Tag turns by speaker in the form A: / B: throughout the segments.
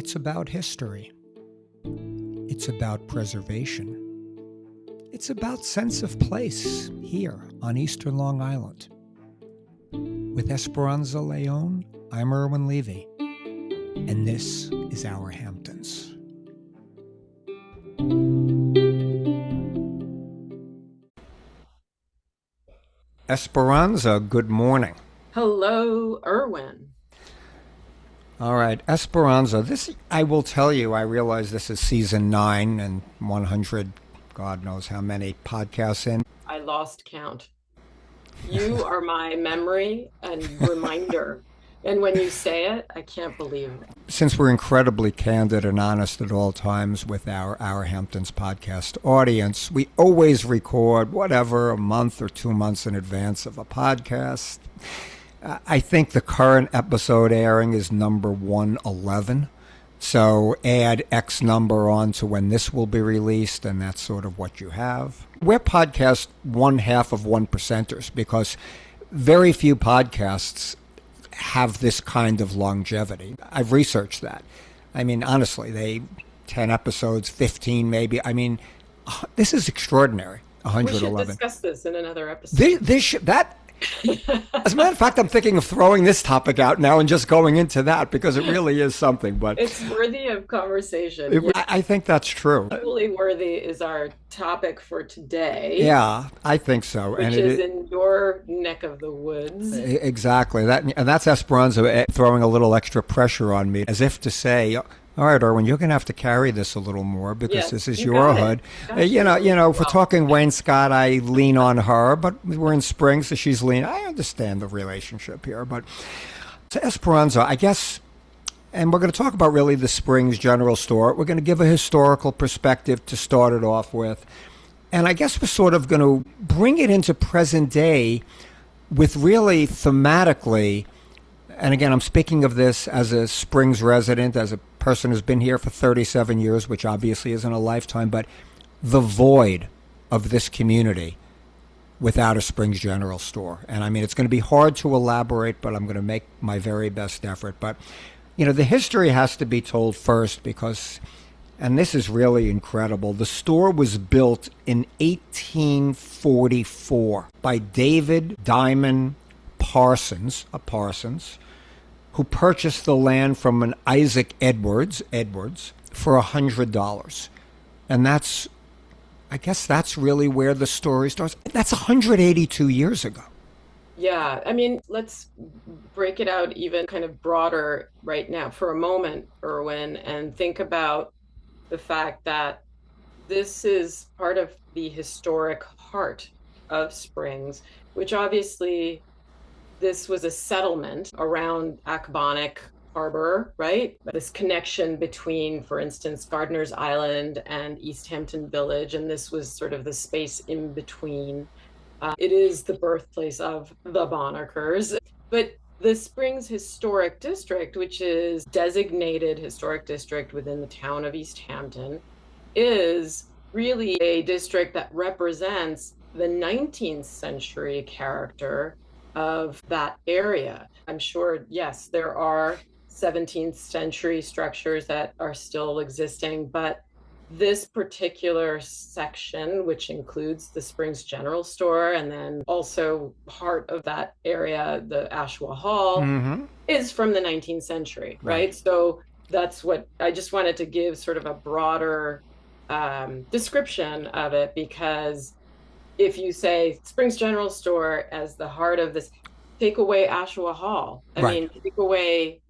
A: It's about history. It's about preservation. It's about sense of place here on Eastern Long Island. With Esperanza Leon, I'm Erwin Levy, and this is Our Hamptons. Esperanza, good morning.
B: Hello, Erwin.
A: All right, Esperanza, this, I will tell you, I realize this is season 9 and 100, God knows how many podcasts in.
B: I lost count. You are my memory and reminder. And when you say it, I can't believe it.
A: Since we're incredibly candid and honest at all times with our Hamptons podcast audience, we always record whatever, a month or 2 months in advance of a podcast. I think the current episode airing is number 111. So add X number on to when this will be released, and that's sort of what you have. We're podcast 1/2 of 1%ers because very few podcasts have this kind of longevity. I've researched that. I mean, honestly, 10 episodes, 15 maybe. I mean, this is extraordinary. 111.
B: We should discuss this in another episode.
A: As a matter of fact, I'm thinking of throwing this topic out now and just going into that because it really is something. But
B: it's worthy of conversation.
A: I think that's true.
B: Equally worthy is our topic for today.
A: Yeah, I think so.
B: Which is in your neck of the woods.
A: Exactly. That's Esperanza throwing a little extra pressure on me, as if to say, all right, Erwin, you're going to have to carry this a little more because this is your hood. You know, if we're talking Wayne Scott, I lean on her, but we're in spring, so she's leaning. I understand the relationship here, but to Esperanza, I guess, and we're going to talk about really the Springs General Store. We're going to give a historical perspective to start it off with, and I guess we're sort of going to bring it into present day with really thematically. And again, I'm speaking of this as a Springs resident, as a person who's been here for 37 years, which obviously isn't a lifetime, but the void of this community without a Springs General Store. And I mean, it's going to be hard to elaborate, but I'm going to make my very best effort. But, you know, the history has to be told first because, and this is really incredible, the store was built in 1844 by David Diamond Parsons, who purchased the land from an Isaac Edwards for $100. And I guess that's really where the story starts. That's 182 years ago.
B: Yeah, I mean, let's break it out even kind of broader right now for a moment, Erwin, and think about the fact that this is part of the historic heart of Springs, which obviously this was a settlement around Accabonac Harbor, right? This connection between, for instance, Gardiner's Island and East Hampton Village, and this was sort of the space in between. It is the birthplace of the Bonnackers. But the Springs Historic District, which is designated historic district within the town of East Hampton, is really a district that represents the 19th century character of that area. I'm sure, yes, there are 17th century structures that are still existing, but this particular section, which includes the Springs General Store and then also part of that area, the Ashawagh Hall, is from the 19th century, right? So that's what I just wanted to give sort of a broader description of it, because if you say Springs General Store as the heart of this, take away Ashawagh Hall. I mean, take away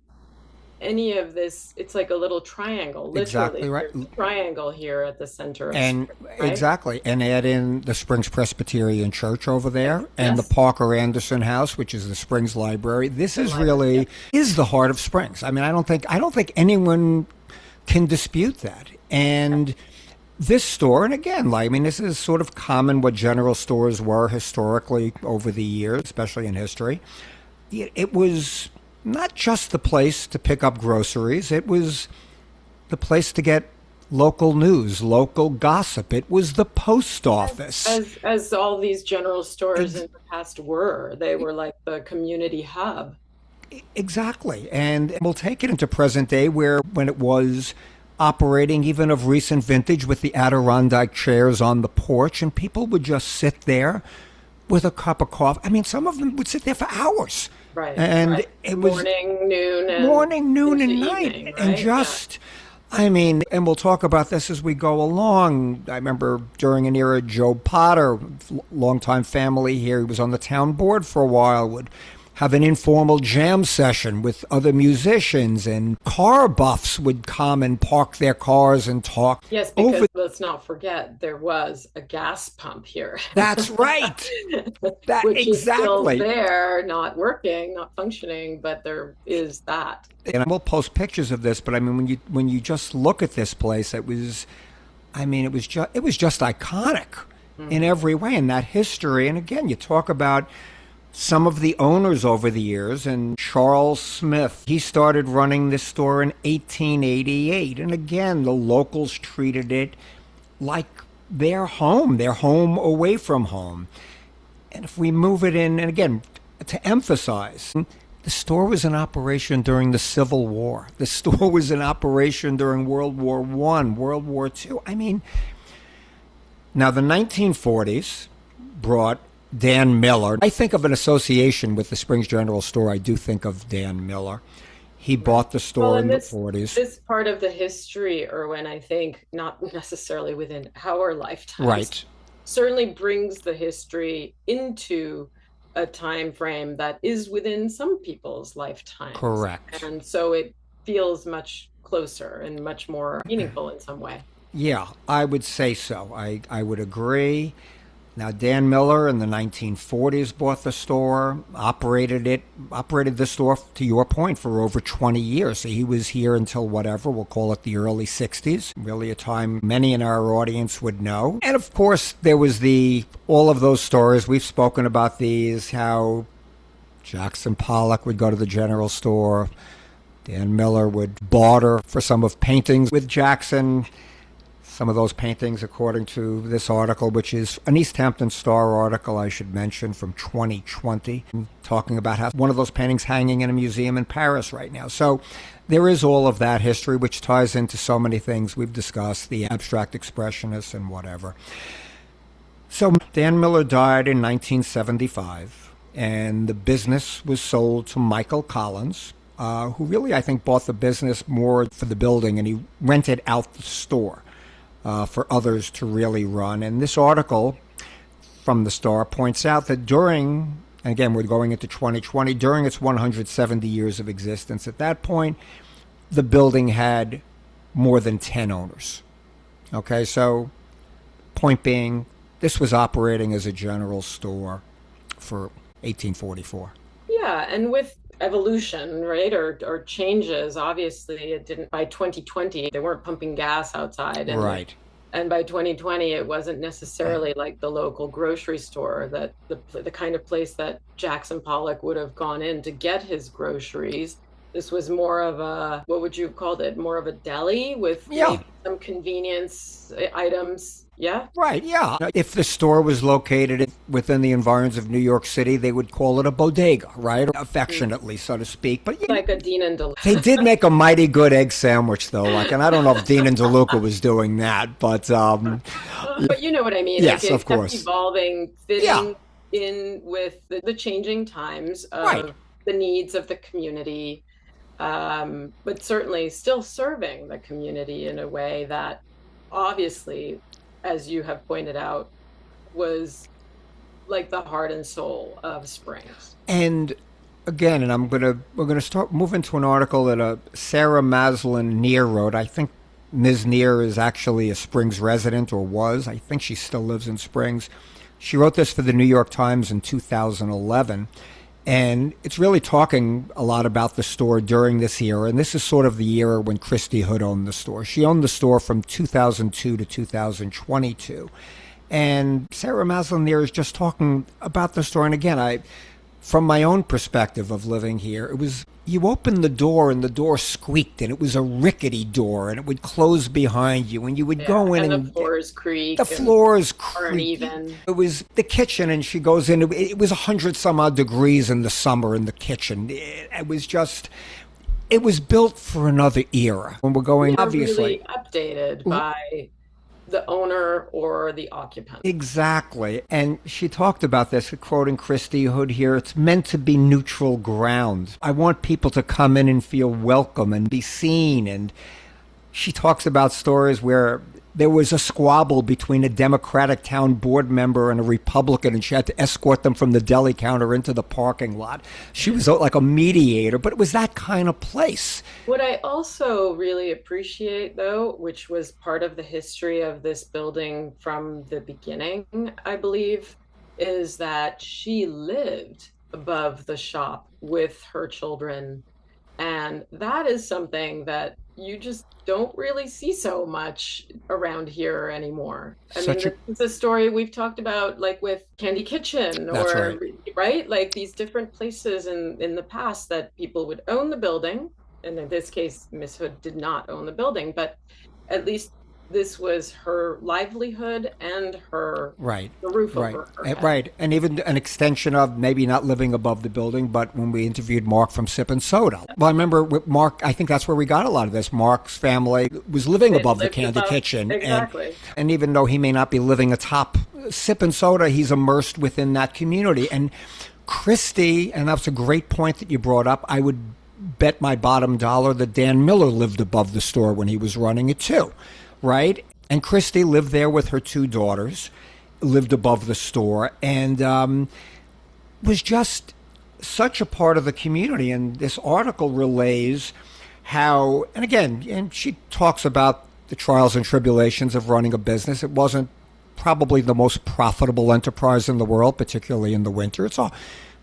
B: any of this. It's like a little triangle, literally.
A: Exactly right.
B: There's a triangle here at the center of
A: Springs, right? Exactly. And add in the Springs Presbyterian Church over there and the Parker Anderson House, which is the Springs Library. This is really is the heart of Springs. I mean, I don't think anyone can dispute that. And this store, and again, I mean, this is sort of common what general stores were historically over the years, especially in history. It was not just the place to pick up groceries. It was the place to get local news, local gossip. It was the post office.
B: As all these general stores in the past were. They were like the community hub.
A: Exactly. And we'll take it into present day where when it was operating, even of recent vintage, with the Adirondack chairs on the porch, and people would just sit there with a cup of coffee. I mean, some of them would sit there for hours.
B: Right.
A: And
B: right.
A: it was
B: morning, noon,
A: and
B: into
A: night.
B: evening, right?
A: And just, I mean, and we'll talk about this as we go along. I remember during an era, Joe Potter, longtime family here, he was on the town board for a while, would have an informal jam session with other musicians, and car buffs would come and park their cars and talk.
B: Yes, because let's not forget, there was a gas pump here.
A: That's right.
B: Which is still there, not working, not functioning, but there is that.
A: And we'll post pictures of this, but I mean, when you just look at this place, it was just iconic in every way, in that history. And again, you talk about some of the owners over the years, and Charles Smith, he started running this store in 1888. And again, the locals treated it like their home away from home. And if we move it in, and again, to emphasize, the store was in operation during the Civil War. The store was in operation during World War I, World War II. I mean, now the 1940s brought Dan Miller. I think of an association with the Springs General Store. I do think of Dan Miller. He bought the store in the 40s.
B: This part of the history, Erwin, I think, not necessarily within our lifetimes,
A: right,
B: certainly brings the history into a time frame that is within some people's lifetimes.
A: Correct.
B: And so it feels much closer and much more meaningful in some way.
A: Yeah, I would say so. I would agree. Now, Dan Miller in the 1940s bought the store, operated the store, to your point, for over 20 years. So he was here until whatever, we'll call it the early 60s, really a time many in our audience would know. And of course, there was all of those stories, we've spoken about these, how Jackson Pollock would go to the general store, Dan Miller would barter for some of paintings with Jackson. Some of those paintings, according to this article, which is an East Hampton Star article, I should mention, from 2020, talking about how one of those paintings hanging in a museum in Paris right now. So there is all of that history, which ties into so many things we've discussed, the abstract expressionists and whatever. So Dan Miller died in 1975, and the business was sold to Michael Collins, who really, I think, bought the business more for the building, and he rented out the store for others to really run. And this article from the Star points out that during, and again, we're going into 2020, during its 170 years of existence, at that point, the building had more than 10 owners. Okay, so point being, this was operating as a general store for 1844.
B: Yeah, and with evolution, right, or changes, obviously it didn't. By 2020 they weren't pumping gas outside, and
A: right,
B: and by 2020 it wasn't necessarily like the local grocery store, that the kind of place that Jackson Pollock would have gone in to get his groceries. This was more of a, what would you have called it, more of a deli with maybe some convenience items. Yeah.
A: Right, yeah. If the store was located within the environs of New York City, they would call it a bodega, right? Affectionately, so to speak. But
B: like a Dean and DeLuca.
A: They did make a mighty good egg sandwich, though. And I don't know if Dean and DeLuca was doing that, but
B: but you know what I mean.
A: Yes,
B: like it
A: of course.
B: Kept evolving, fitting in with the changing times of the needs of the community, but certainly still serving the community in a way that obviously, as you have pointed out, was like the heart and soul of Springs.
A: And again, and we're gonna start moving to an article that Sarah Maslin Neer wrote. I think Ms. Neer is actually a Springs resident, or was. I think she still lives in Springs. She wrote this for the New York Times in 2011. And it's really talking a lot about the store during this era. And this is sort of the era when Kristi Hood owned the store. She owned the store from 2002 to 2022. And Sarah Maslin there is just talking about the store. And again, from my own perspective of living here, it was, you opened the door and the door squeaked, and it was a rickety door, and it would close behind you, and you would go in
B: and the floors creak.
A: The floors
B: aren't even.
A: It was the kitchen, and she goes in. It was 100 some odd degrees in the summer in the kitchen. It was just. It was built for another era. When we're going, obviously,
B: really updated by the owner or the occupant.
A: Exactly. And she talked about this, quoting Kristi Hood here, it's meant to be neutral ground. I want people to come in and feel welcome and be seen. And she talks about stories where there was a squabble between a Democratic town board member and a Republican, and she had to escort them from the deli counter into the parking lot. She was like a mediator, but it was that kind of place.
B: What I also really appreciate, though, which was part of the history of this building from the beginning, I believe, is that she lived above the shop with her children. And that is something that you just don't really see so much around here anymore. It's a story we've talked about, like with Candy Kitchen, or right? Like these different places in the past that people would own the building. And in this case, Miss Hood did not own the building, but at least this was her livelihood and her the roof over her head.
A: Right. And even an extension of maybe not living above the building, but when we interviewed Mark from Sip and Soda. Well, I remember with Mark, I think that's where we got a lot of this. Mark's family was living above the Candy Kitchen.
B: Exactly.
A: And even though he may not be living atop Sip and Soda, he's immersed within that community. And Kristi, and that's a great point that you brought up, I would bet my bottom dollar that Dan Miller lived above the store when he was running it too. Right? And Kristi lived there with her two daughters, lived above the store, and was just such a part of the community. And this article relays how, and again, and she talks about the trials and tribulations of running a business. It wasn't probably the most profitable enterprise in the world, particularly in the winter.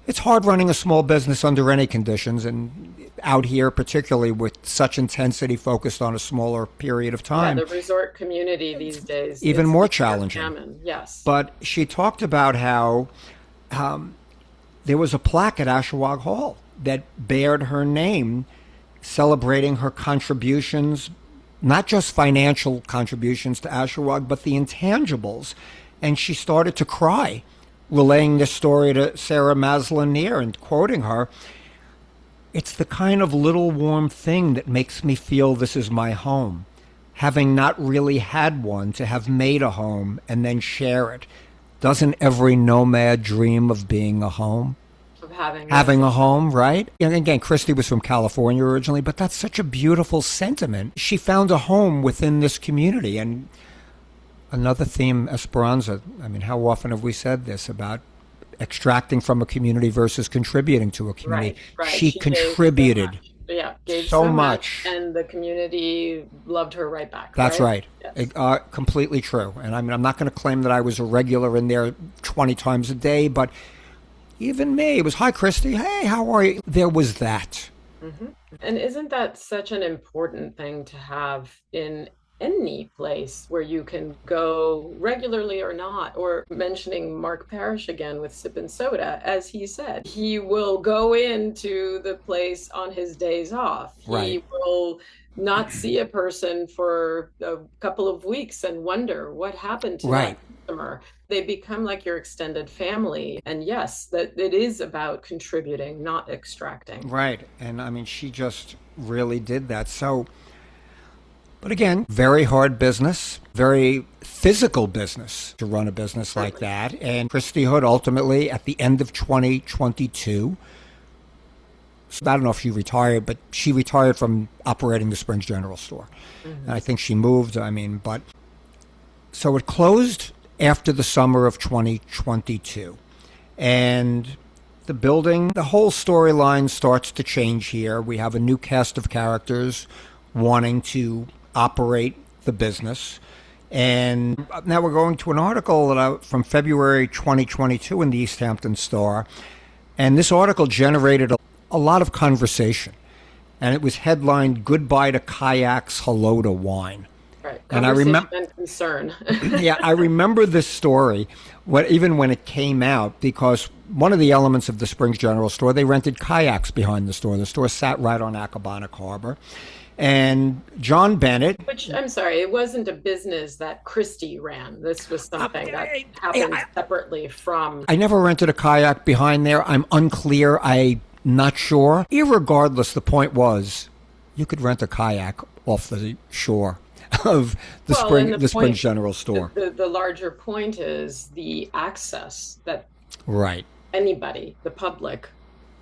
A: It's hard running a small business under any conditions, and out here, particularly with such intensity focused on a smaller period of time.
B: Yeah, the resort community these days.
A: Even more challenging.
B: Yes.
A: But she talked about how there was a plaque at Ashawagh Hall that bared her name, celebrating her contributions, not just financial contributions to Ashawagh, but the intangibles. And she started to cry, relaying this story to Sarah Maslin-Neer and quoting her, "It's the kind of little warm thing that makes me feel this is my home. Having not really had one, to have made a home and then share it. Doesn't every nomad dream of being a home?"
B: Of having
A: a home, right? And again, Kristi was from California originally, but that's such a beautiful sentiment. She found a home within this community. And another theme, Esperanza, I mean, how often have we said this about extracting from a community versus contributing to a community?
B: Right.
A: She contributed
B: gave
A: so much.
B: And the community loved her right back.
A: That's right.
B: Yes.
A: Completely true. And I mean, I'm not going to claim that I was a regular in there 20 times a day, but even me, it was, "Hi, Kristi. Hey, how are you?" There was that.
B: Mm-hmm. And isn't that such an important thing to have in any place where you can go regularly or not? Or mentioning Mark Parrish again with Sip and Soda, as he said, he will go into the place on his days off.
A: Right.
B: He will not see a person for a couple of weeks and wonder what happened to that customer. They become like your extended family. And yes, that it is about contributing, not extracting.
A: Right. And I mean, she just really did that. So, but again, very hard business, very physical business to run a business like that. And Kristi Hood ultimately, at the end of 2022, I don't know if she retired, but she retired from operating the Springs General Store. Mm-hmm. And I think she moved, but so it closed after the summer of 2022. And the building, the whole storyline starts to change here. We have a new cast of characters wanting to operate the business. And now we're going to an article from February 2022 in the East Hampton Star. And this article generated a lot of conversation. And it was headlined, "Goodbye to Kayaks, Hello to Wine."
B: Right.
A: And I
B: Conversation
A: remember,
B: and concern.
A: yeah, I remember this story, even when it came out, because one of the elements of the Springs General Store, they rented kayaks behind the store. The store sat right on Accabonac Harbor. And John Bennett.
B: Which, I'm sorry, it wasn't a business that Kristi ran. This was something that happened separately from.
A: I never rented a kayak behind there. I'm unclear. I'm not sure. Irregardless, the point was you could rent a kayak off the shore of the Springs General Store.
B: The larger point is the access that
A: right
B: anybody, the public,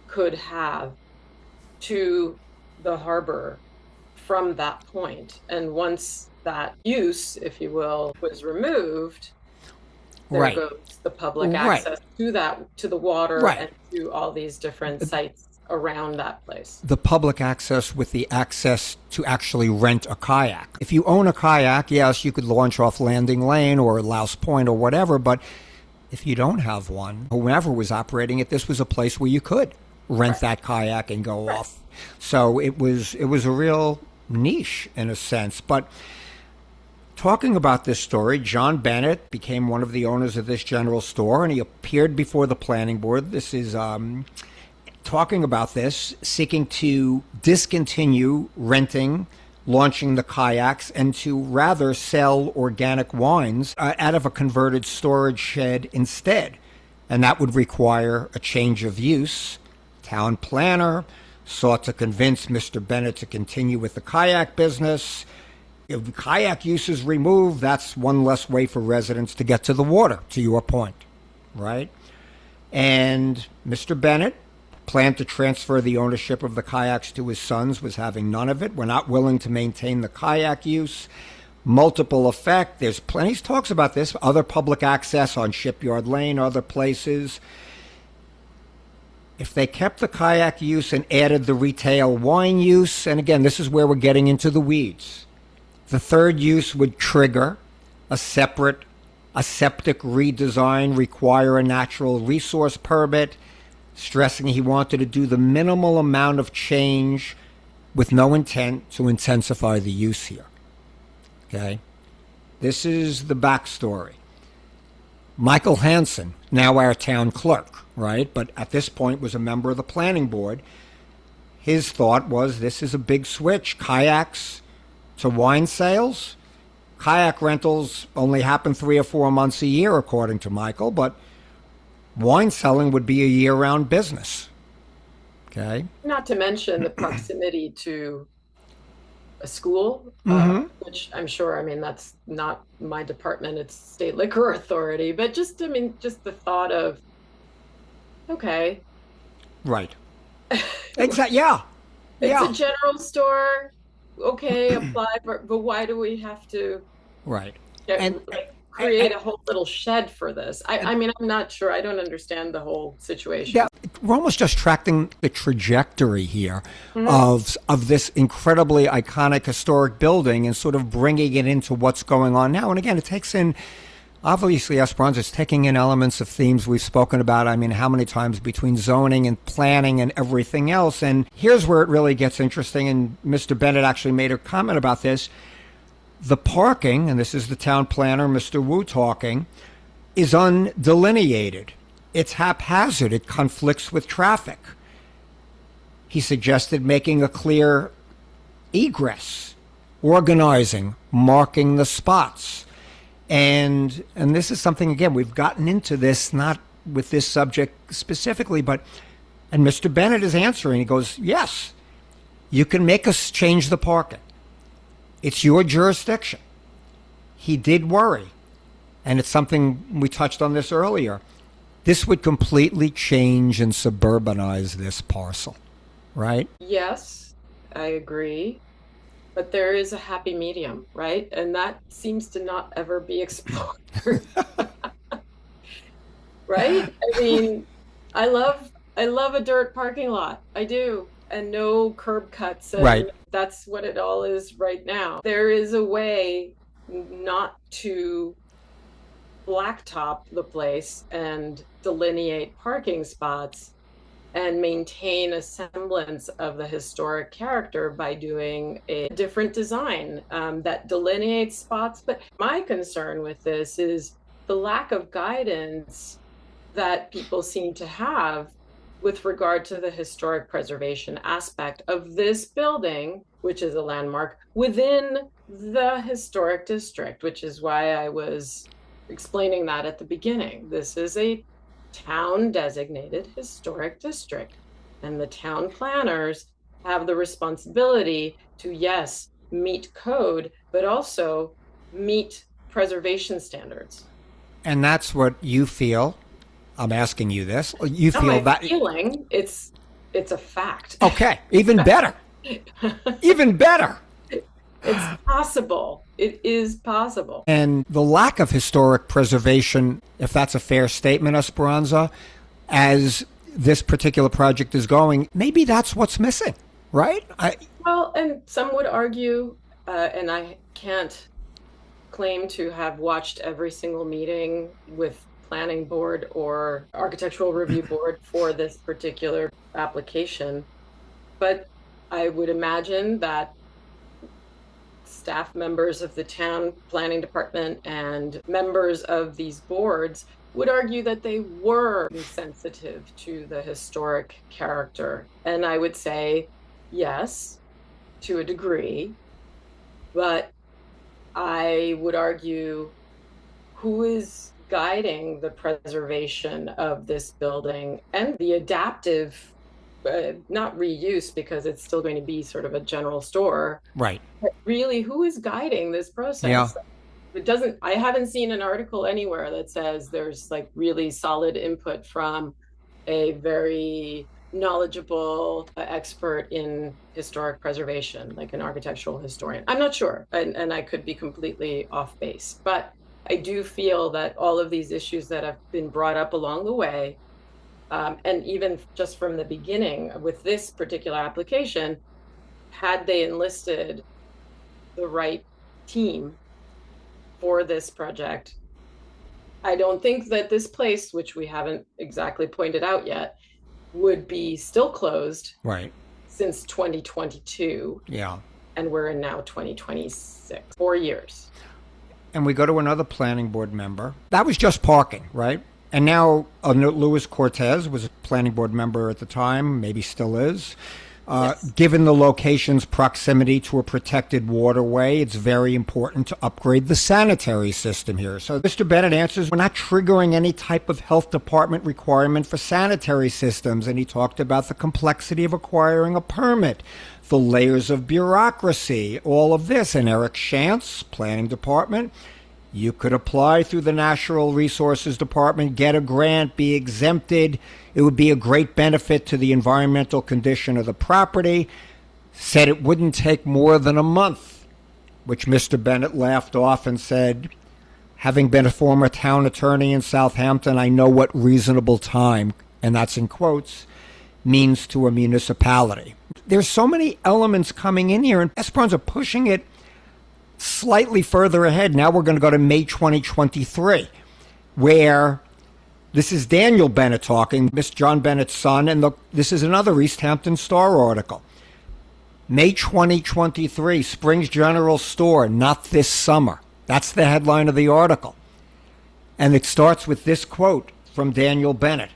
B: could have to the harbor from that point. And once that use, if you will, was removed, there goes the public access to the water and to all these different sites around that place.
A: The public access with the access to actually rent a kayak. If you own a kayak, yes, you could launch off Landing Lane or Louse Point or whatever, but if you don't have one, whoever was operating it, this was a place where you could rent that kayak and go off. So it was a real niche in a sense. But talking about this story, John Bennett became one of the owners of this general store, and he appeared before the planning board. This is talking about this, seeking to discontinue renting, launching the kayaks, and to rather sell organic wines out of a converted storage shed instead. And that would require a change of use. Town planner sought to convince Mr. Bennett to continue with the kayak business. If the kayak use is removed, that's one less way for residents to get to the water, to your point, right? And Mr. Bennett planned to transfer the ownership of the kayaks to his sons, was having none of it. We're not willing to maintain the kayak use. Multiple effect. There's plenty, he talks about this, other public access on Shipyard Lane, other places. If they kept the kayak use and added the retail wine use, and again, this is where we're getting into the weeds, the third use would trigger a septic redesign, require a natural resource permit, stressing he wanted to do the minimal amount of change with no intent to intensify the use here. Okay? This is the backstory. Michael Hansen, now our town clerk, right, but at this point was a member of the planning board. His thought was this is a big switch. Kayaks to wine sales. Kayak rentals only happen 3 or 4 months a year, according to Michael, but wine selling would be a year-round business. Okay?
B: Not to mention the proximity to a school, which I'm sure, that's not my department, it's state liquor authority, but just the thought of, okay.
A: Right. Exactly. Yeah.
B: It's a general store. Okay, apply for, but why do we have to create a whole little shed for this? I'm not sure. I don't understand the whole situation.
A: Yeah, we're almost just tracking the trajectory here of this incredibly iconic historic building and sort of bringing it into what's going on now. And again, it takes in, obviously, Esperanza is taking in elements of themes we've spoken about. How many times between zoning and planning and everything else. And here's where it really gets interesting. And Mr. Bennett actually made a comment about this. The parking, and this is the town planner, Mr. Wu, talking, is undelineated. It's haphazard. It conflicts with traffic. He suggested making a clear egress, organizing, marking the spots. And this is something, again, we've gotten into this, not with this subject specifically, and Mr. Bennett is answering. He goes, yes, you can make us change the parking. It's your jurisdiction. He did worry. And it's something, we touched on this earlier. This would completely change and suburbanize this parcel, right?
B: Yes, I agree. But there is a happy medium, right? And that seems to not ever be explored. Right? I love a dirt parking lot. I do. And no curb cuts. And that's what it all is right now. There is a way not to blacktop the place and delineate parking spots and maintain a semblance of the historic character by doing a different design that delineates spots. But my concern with this is the lack of guidance that people seem to have with regard to the historic preservation aspect of this building, which is a landmark within the historic district, which is why I was explaining that at the beginning. This is a town designated historic district, and the town planners have the responsibility to, yes, meet code, but also meet preservation standards.
A: And that's what you feel. I'm asking you this. You
B: Not
A: feel
B: my
A: that
B: feeling, it's a fact.
A: Okay, even better. Even better.
B: It's possible. It is possible.
A: And the lack of historic preservation, if that's a fair statement, Esperanza, as this particular project is going, maybe that's what's missing, right?
B: Well, and some would argue, and I can't claim to have watched every single meeting with planning board or architectural review board for this particular application, but I would imagine that staff members of the town planning department and members of these boards would argue that they were sensitive to the historic character. And I would say, yes, to a degree, but I would argue, who is guiding the preservation of this building and the adaptive, not reuse, because it's still going to be sort of a general store.
A: Right.
B: But really, who is guiding this process?
A: Yeah.
B: I haven't seen an article anywhere that says there's like really solid input from a very knowledgeable expert in historic preservation, like an architectural historian. I'm not sure, and I could be completely off base, but I do feel that all of these issues that have been brought up along the way, and even just from the beginning with this particular application, had they enlisted the right team for this project, I don't think that this place, which we haven't exactly pointed out yet, would be still closed
A: Right.
B: since 2022.
A: Yeah.
B: And we're in now 2026, 4 years.
A: And we go to another planning board member. That was just parking, right? And now Luis Cortez was a planning board member at the time, maybe still is.
B: Yes.
A: Given the location's proximity to a protected waterway, it's very important to upgrade the sanitary system here. So Mr. Bennett answers, we're not triggering any type of health department requirement for sanitary systems. And he talked about the complexity of acquiring a permit, the layers of bureaucracy, all of this. And Eric Shantz, planning department, you could apply through the Natural Resources Department, get a grant, be exempted. It would be a great benefit to the environmental condition of the property. Said it wouldn't take more than a month, which Mr. Bennett laughed off and said, having been a former town attorney in Southampton, I know what reasonable time, and that's in quotes, means to a municipality. There's so many elements coming in here, and Esperanza pushing it slightly further ahead. Now we're going to go to May 2023, where this is Daniel Bennett talking, Miss John Bennett's son, and this is another East Hampton Star article. May 2023, Springs General Store, not this summer. That's the headline of the article. And it starts with this quote from Daniel Bennett.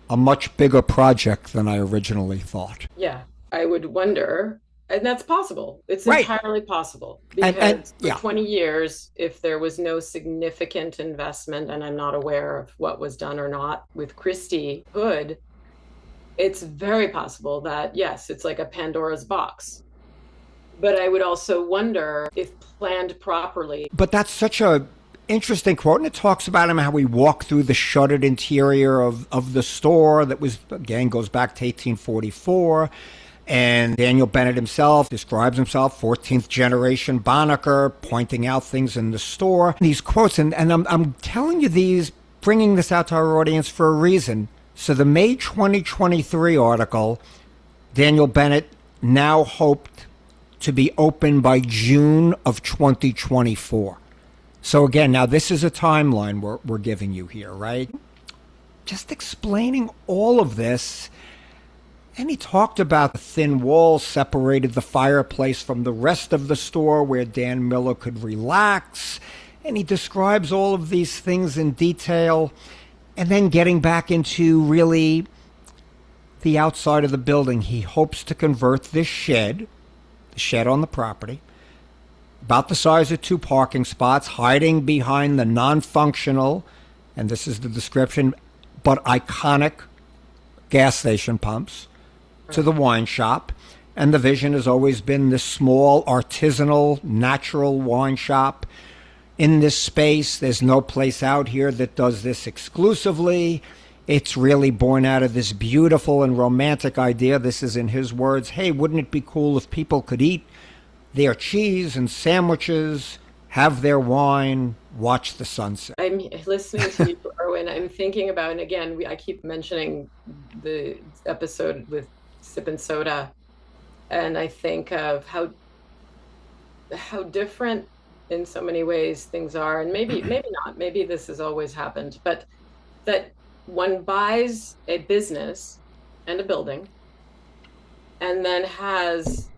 A: A much bigger project than I originally thought.
B: Yeah, I would wonder. And that's possible. It's
A: right.
B: Entirely possible. Because for 20 years, if there was no significant investment, and I'm not aware of what was done or not with Kristi Hood, it's very possible that, yes, it's like a Pandora's box. But I would also wonder if planned properly.
A: But that's such a interesting quote, and it talks about him, how he walked through the shuttered interior of the store that was, again, goes back to 1844. And Daniel Bennett himself describes himself, 14th generation Banneker, pointing out things in the store. These quotes, and I'm telling you these, bringing this out to our audience for a reason. So the May 2023 article, Daniel Bennett now hoped to be open by June of 2024. So again, now this is a timeline we're giving you here, right? just explaining all of this. And he talked about the thin walls separated the fireplace from the rest of the store where Dan Miller could relax. And he describes all of these things in detail. And then getting back into really the outside of the building, he hopes to convert this shed, the shed on the property, about the size of 2 parking spots, hiding behind the non-functional, and this is the description, but iconic gas station pumps, to the wine shop. And the vision has always been this small, artisanal, natural wine shop in this space. There's no place out here that does this exclusively. It's really born out of this beautiful and romantic idea. This is in his words. Hey, wouldn't it be cool if people could eat their cheese and sandwiches, have their wine, watch the sunset?
B: I'm listening to you, Erwin. I'm thinking about, and again, I keep mentioning the episode with Sippin' Soda, and I think of how different in so many ways things are, and maybe not. Maybe this has always happened, but that one buys a business and a building, and then has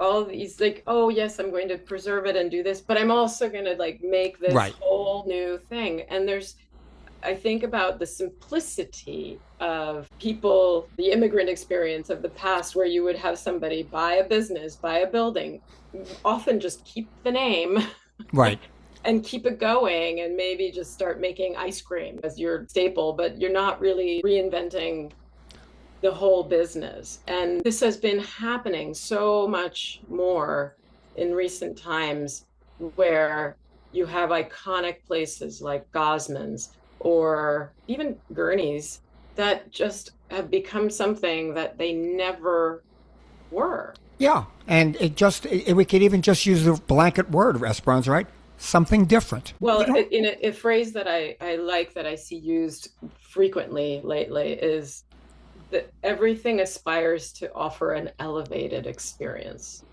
B: all these like, oh yes, I'm going to preserve it and do this, but I'm also going to like make this whole new thing. And I think about the simplicity of people, the immigrant experience of the past, where you would have somebody buy a business, buy a building, often just keep the name.
A: Right.
B: And keep it going, and maybe just start making ice cream as your staple, but you're not really reinventing the whole business. And this has been happening so much more in recent times, where you have iconic places like Gosman's or even Gurney's that just have become something that they never were.
A: Yeah, and we could even just use the blanket word, Esperanza, right? Something different.
B: Well, in a phrase that I like, that I see used frequently lately, is that everything aspires to offer an elevated experience.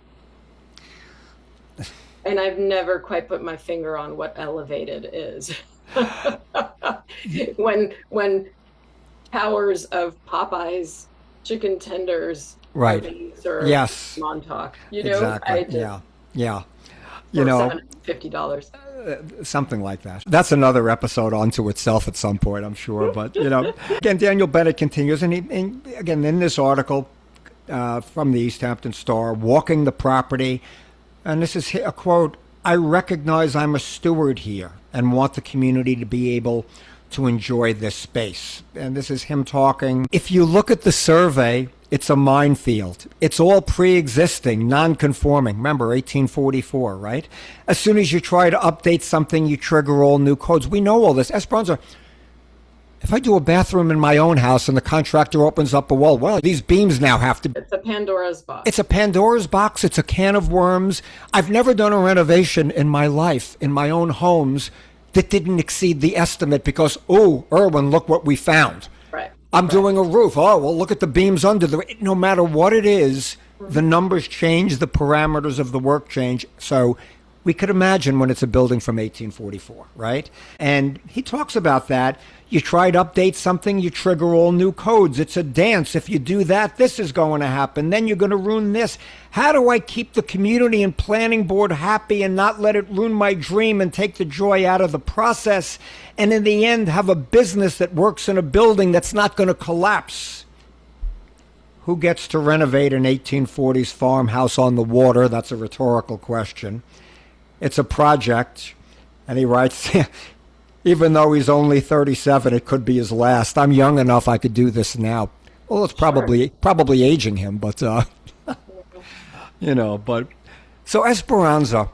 B: And I've never quite put my finger on what elevated is. When towers of Popeye's chicken tenders,
A: right?
B: Or
A: yes,
B: Montauk.
A: Exactly. Yeah.
B: $750.
A: Something like that. That's another episode onto itself at some point, I'm sure. But, again, Daniel Bennett continues. And again, in this article from the East Hampton Star, walking the property, and this is a quote, "I recognize I'm a steward here and want the community to be able to enjoy this space." And this is him talking. If you look at the survey, it's a minefield. It's all pre-existing, non-conforming. Remember, 1844, right? As soon as you try to update something, you trigger all new codes. We know all this. Esperanza, if I do a bathroom in my own house and the contractor opens up a wall, well, these beams now have to...
B: It's a Pandora's box.
A: It's a Pandora's box. It's a can of worms. I've never done a renovation in my life, in my own homes, that didn't exceed the estimate because, oh, Erwin, look what we found.
B: Right.
A: I'm doing a roof. Oh, well, look at the beams under the... No matter what it is, the numbers change, the parameters of the work change. So we could imagine when it's a building from 1844, right? And he talks about that. You try to update something, you trigger all new codes. It's a dance. If you do that, this is going to happen. Then you're going to ruin this. How do I keep the community and planning board happy and not let it ruin my dream and take the joy out of the process? And in the end, have a business that works in a building that's not going to collapse? Who gets to renovate an 1840s farmhouse on the water? That's a rhetorical question. It's a project. And he writes... Even though he's only 37, it could be his last. I'm young enough I could do this now. Well, it's probably aging him, but, but... So Esperanza,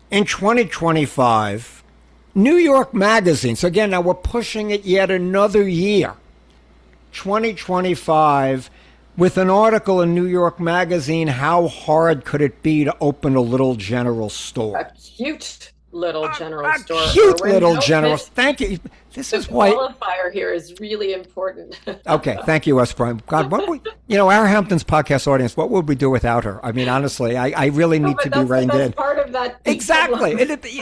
A: in 2025, New York Magazine, so again, now we're pushing it yet another year, 2025, with an article in New York Magazine, how hard could it be to open a little general store?
B: A cute little general store.
A: Cute little general. Thank you. This is why.
B: The qualifier here is really important.
A: Okay, thank you, Esperanza. God, what would our Hamptons podcast audience? What would we do without her? I mean, honestly, I really need to be reined in.
B: Part of that.
A: Exactly,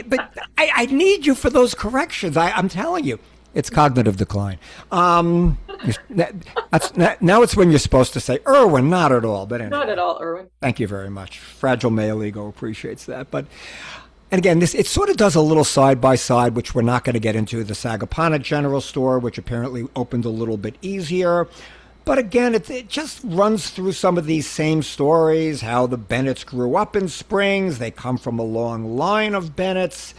A: but I need you for those corrections. I'm telling you, It's cognitive decline. Now it's when you're supposed to say, Irwin, not at all. But anyway,
B: not at all, Irwin.
A: Thank you very much. Fragile male ego appreciates that. But, and again, it sort of does a little side by side, which we're not going to get into. The Accabonac General Store, which apparently opened a little bit easier. But again, it just runs through some of these same stories, how the Bennetts grew up in Springs. They come from a long line of Bennetts.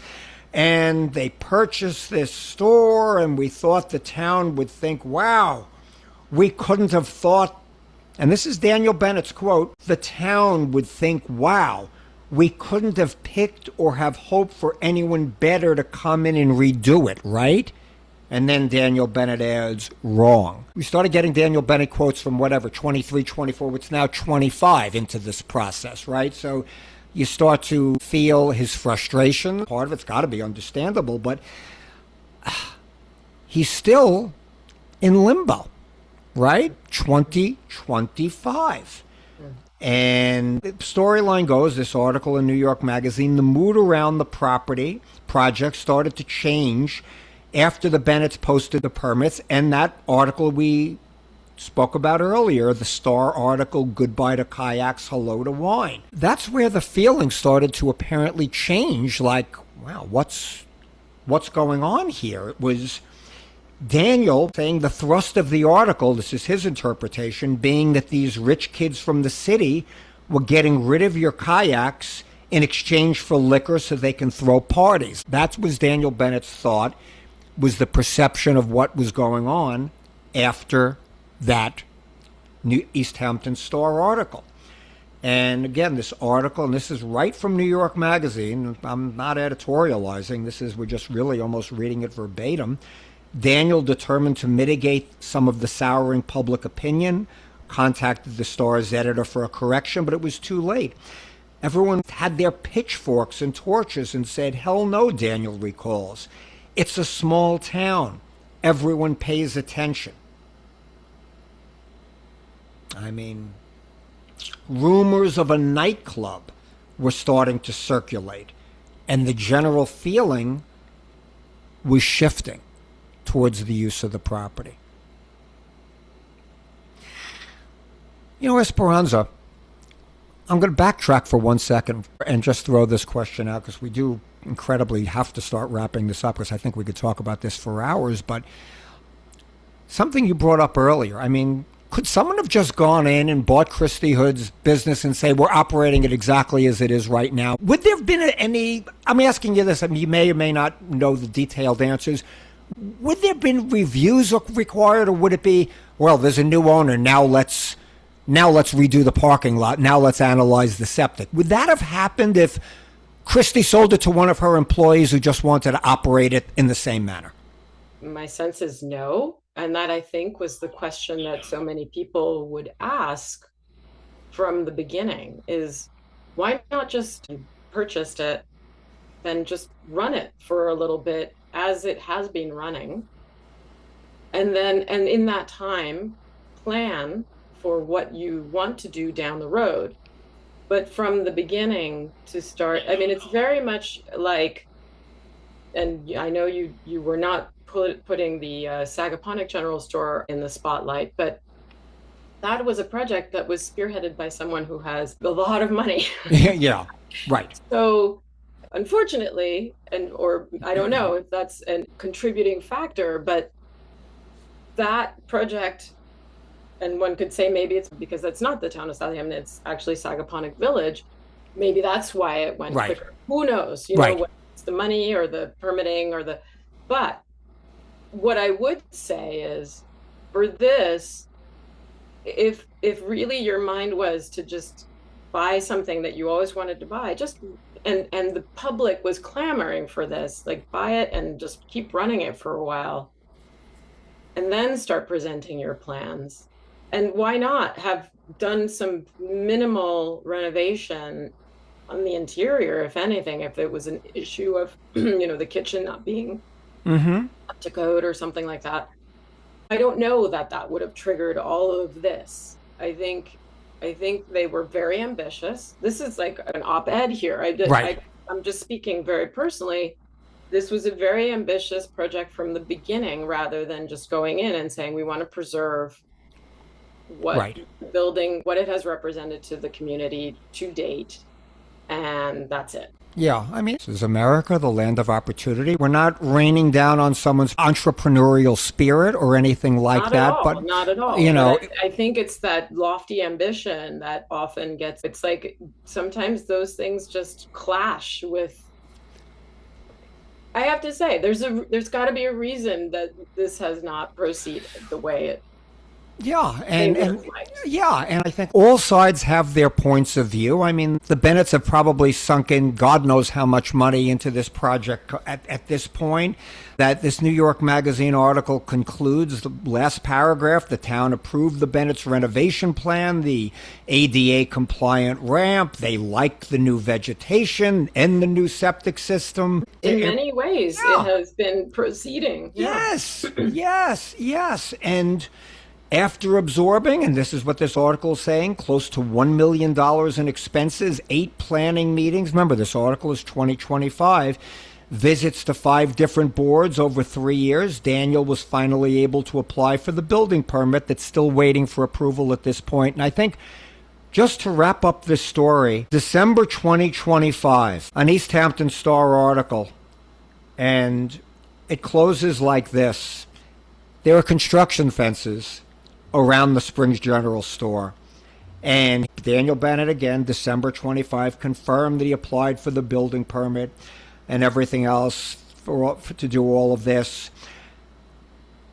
A: And they purchased this store, and we thought the town would think, wow, we couldn't have thought, and this is Daniel Bennett's quote, the town would think, wow, we couldn't have picked or have hoped for anyone better to come in and redo it, right? And then Daniel Bennett adds, wrong. We started getting Daniel Bennett quotes from 23, 24, it's now 25 into this process, right? So you start to feel his frustration. Part of it's got to be understandable, but he's still in limbo, right? 2025. And the storyline goes, this article in New York Magazine, the mood around the property project started to change after the Bennetts posted the permits. And that article we spoke about earlier, the Star article, Goodbye to Kayaks, Hello to Wine. That's where the feeling started to apparently change, like, wow, what's going on here? It was Daniel saying the thrust of the article, this is his interpretation, being that these rich kids from the city were getting rid of your kayaks in exchange for liquor so they can throw parties. That was Daniel Bennett's thought, was the perception of what was going on after that New East Hampton Star article. And again, this article, and this is right from New York Magazine, I'm not editorializing, we're just really almost reading it verbatim. Daniel, determined to mitigate some of the souring public opinion, contacted the Star's editor for a correction, but it was too late. Everyone had their pitchforks and torches and said, hell no, Daniel recalls. It's a small town. Everyone pays attention. I mean, rumors of a nightclub were starting to circulate, and the general feeling was shifting towards the use of the property. You know, Esperanza, I'm going to backtrack for 1 second and just throw this question out, because we do incredibly have to start wrapping this up, because I think we could talk about this for hours. But something you brought up earlier, I mean, could someone have just gone in and bought Kristi Hood's business and say, we're operating it exactly as it is right now? Would there have been any, I'm asking you this, I mean, you may or may not know the detailed answers. Would there have been reviews required, or would it be, well, there's a new owner, now let's redo the parking lot, now let's analyze the septic? Would that have happened if Kristi sold it to one of her employees who just wanted to operate it in the same manner?
B: My sense is no. And that, I think, was the question that so many people would ask from the beginning, is why not just purchase it and just run it for a little bit as it has been running, and in that time plan for what you want to do down the road. But from the beginning to start, I mean, it's very much like, and I know you were not putting the Accabonac General Store in the spotlight, but that was a project that was spearheaded by someone who has a lot of money.
A: Yeah, right.
B: So unfortunately, or I don't know if that's a contributing factor, but that project, and one could say maybe it's because that's not the town of Southampton, it's actually Sagaponack Village. Maybe that's why it went quicker. Who knows? You know, whether it's the money or the permitting but what I would say is, for this, if really your mind was to just buy something that you always wanted to buy, and the public was clamoring for this, like, buy it and just keep running it for a while, and then start presenting your plans. And why not have done some minimal renovation on the interior, if anything, if it was an issue of, the kitchen not being up to code or something like that. I don't know that would have triggered all of this. I think they were very ambitious. This is like an op-ed here. I'm just speaking very personally. this was a very ambitious project from the beginning, rather than just going in and saying we want to preserve what
A: Right.
B: building, what it has represented to the community to date, and that's it.
A: Yeah, I mean, this is America, the land of opportunity. We're not raining down on someone's entrepreneurial spirit or anything like
B: Not
A: that,
B: at all,
A: but
B: not at all.
A: you know,
B: But I think it's that lofty ambition that often gets, it's like sometimes those things just clash with, I have to say, there's got to be a reason that this has not proceeded the way it
A: yeah,
B: they
A: and
B: would
A: and
B: have liked.
A: yeah, and I think all sides have their points of view. I mean, the Bennetts have probably sunk in God knows how much money into this project at this point. That this New York Magazine article concludes the last paragraph: the town approved the Bennett's renovation plan, the ADA compliant ramp. They like the new vegetation and the new septic system.
B: In many ways,
A: Yeah.
B: it has been proceeding. Yeah.
A: Yes, yes. And after absorbing, and this is what this article is saying, close to $1 million in expenses, 8 planning meetings. Remember, this article is 2025. Visits to 5 different boards over 3 years. Daniel was finally able to apply for the building permit that's still waiting for approval at this point. And I think just to wrap up this story, December 2025, an East Hampton Star article, and it closes like this. There are construction fences around the Springs General Store. And Daniel Bennett, again, December 25, confirmed that he applied for the building permit and everything else to do all of this.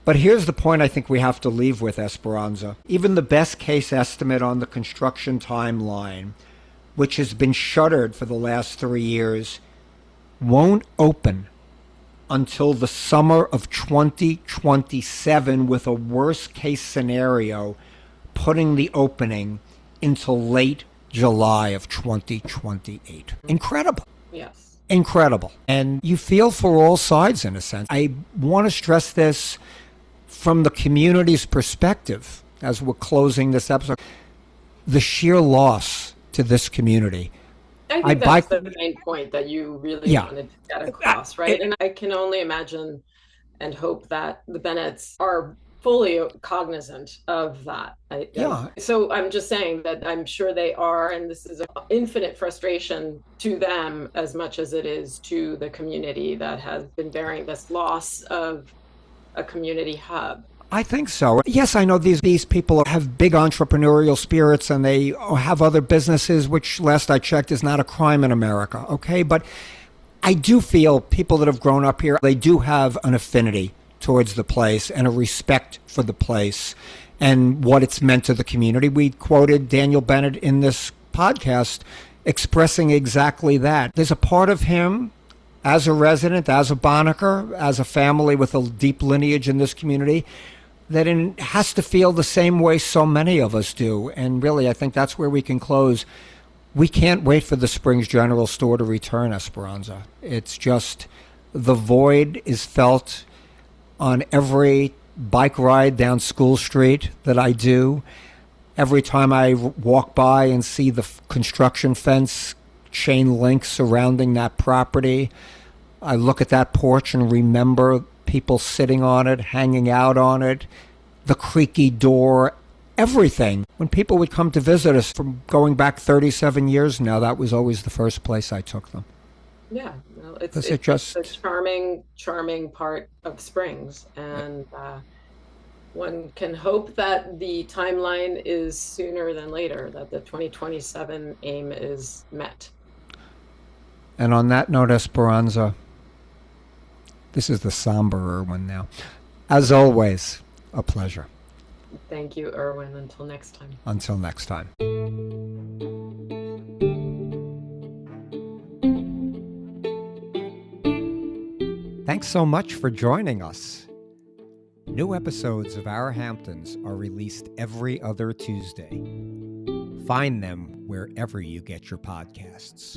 A: But here's the point I think we have to leave with, Esperanza. Even the best case estimate on the construction timeline, which has been shuttered for the last 3 years, won't open until the summer of 2027, with a worst case scenario putting the opening until late July of 2028. Incredible.
B: Yes.
A: Incredible. And you feel for all sides in a sense. I want to stress this from the community's perspective as we're closing this episode. The sheer loss to this community.
B: I think that's the main point that you really wanted to get across, right? And I can only imagine and hope that the Bennetts are fully cognizant of that. So I'm just saying that I'm sure they are, and this is an infinite frustration to them as much as it is to the community that has been bearing this loss of a community hub.
A: I think so. Yes, I know these people have big entrepreneurial spirits and they have other businesses, which last I checked is not a crime in America, okay? But I do feel people that have grown up here, they do have an affinity towards the place and a respect for the place and what it's meant to the community. We quoted Daniel Bennett in this podcast expressing exactly that. There's a part of him as a resident, as a Bonnacker, as a family with a deep lineage in this community, that it has to feel the same way so many of us do. And really, I think that's where we can close. We can't wait for the Springs General Store to return, Esperanza. It's just, the void is felt on every bike ride down School Street that I do. Every time I walk by and see the construction fence chain link surrounding that property, I look at that porch and remember people sitting on it, hanging out on it, the creaky door, everything. When people would come to visit us from going back 37 years now, that was always the first place I took them.
B: Yeah, well, it's a charming part of Springs. And one can hope that the timeline is sooner than later, that the 2027 aim is met.
A: And on that note, Esperanza, this is the somber Erwin now. As always, a pleasure.
B: Thank you, Erwin. Until next time.
A: Until next time. Thanks so much for joining us. New episodes of Our Hamptons are released every other Tuesday. Find them wherever you get your podcasts.